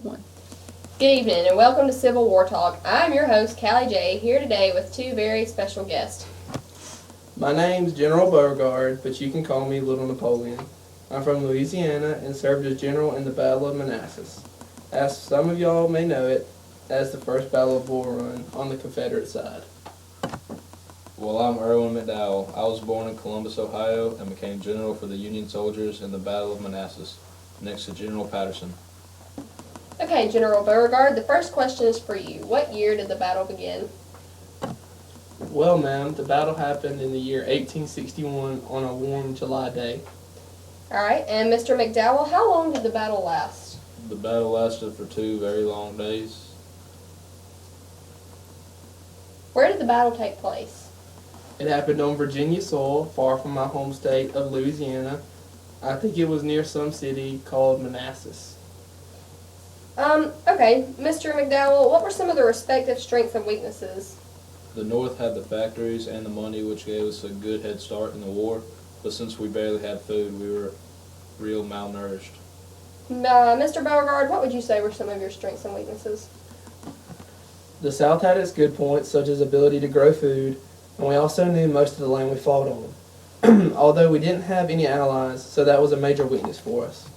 1. Good evening and welcome to Civil War Talk. I'm your host, Callie J, here today with two very special guests. My name's General Beauregard, but you can call me Little Napoleon. I'm from Louisiana and served as general in the Battle of Manassas. As some of y'all may know it, as the first Battle of Bull Run on the Confederate side. Well, I'm Erwin McDowell. I was born in Columbus, Ohio, and became general for the Union soldiers in the Battle of Manassas, next to General Patterson. Okay, General Beauregard, the first question is for you. What year did the battle begin? Well, ma'am, the battle happened in the year 1861 on a warm July day. Alright, and Mr. McDowell, how long did the battle last? The battle lasted for 2 very long days. Where did the battle take place? It happened on Virginia soil, far from my home state of Louisiana. I think it was near some city called Manassas. Okay, Mr. McDowell, what were some of the respective strengths and weaknesses? The North had the factories and the money, which gave us a good head start in the war, but since we barely had food, we were real malnourished. Mr. Beauregard, what would you say were some of your strengths and weaknesses? The South had its good points, such as ability to grow food, and we also knew most of the land we fought on. Although we didn't have any allies, so that was a major weakness for us.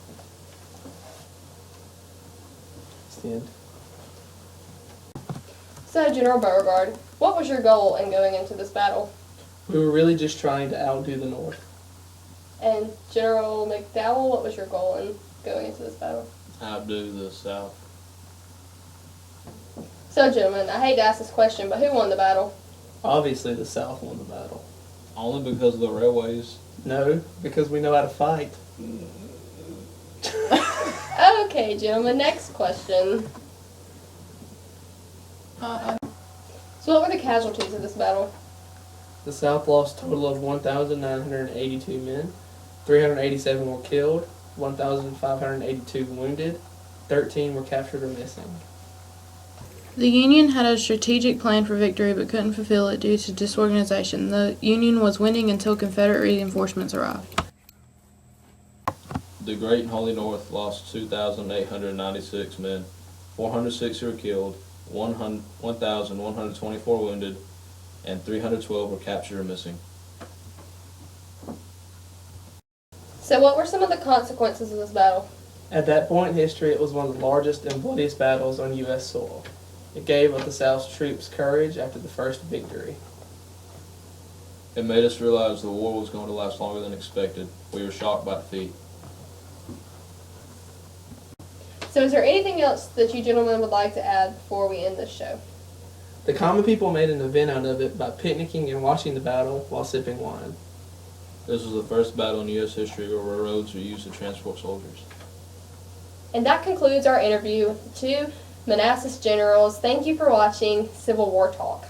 Stand. So, General Beauregard, what was your goal in going into this battle? We were really just trying to outdo the North. And General McDowell, what was your goal in going into this battle? Outdo the South. So, gentlemen, I hate to ask this question, but who won the battle? Obviously, the South won the battle. Only because of the railways. No, because we know how to fight. Okay, gentlemen, next question. So what were the casualties of this battle? The South lost a total of 1,982 men. 387 were killed, 1,582 wounded, 13 were captured or missing. The Union had a strategic plan for victory but couldn't fulfill it due to disorganization. The Union was winning until Confederate reinforcements arrived. The Great and Holy North lost 2,896 men, 460 were killed, 1,124 wounded, and 312 were captured or missing. So what were some of the consequences of this battle? At that point in history, it was one of the largest and bloodiest battles on U.S. soil. It gave the South's troops courage after the first victory. It made us realize the war was going to last longer than expected. We were shocked by defeat. So is there anything else that you gentlemen would like to add before we end this show? The common people made an event out of it by picnicking and watching the battle while sipping wine. This was the first battle in U.S. history where railroads were used to transport soldiers. And that concludes our interview with the two Manassas generals. Thank you for watching Civil War Talk.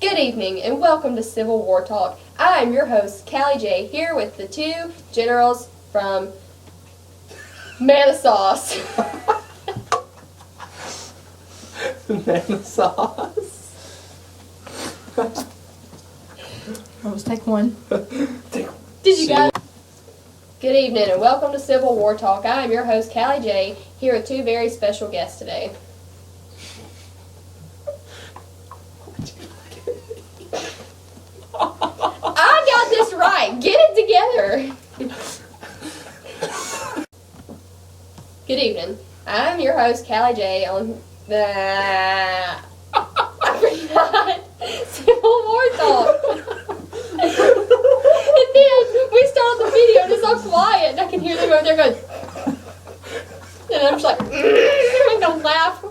Good evening and welcome to Civil War Talk. I am your host, Callie J, here with the two generals from Manassas. Manassas. Let's take one. Did you guys? Good evening and welcome to Civil War Talk. I am your host, Callie J, here with two very special guests today. I got this right. Get it together. Good evening. I'm your host, Callie J, on the I forgot Civil War Talk. And then we start the video and it's all quiet and I can hear them over there going and I'm just like I'm gonna laugh.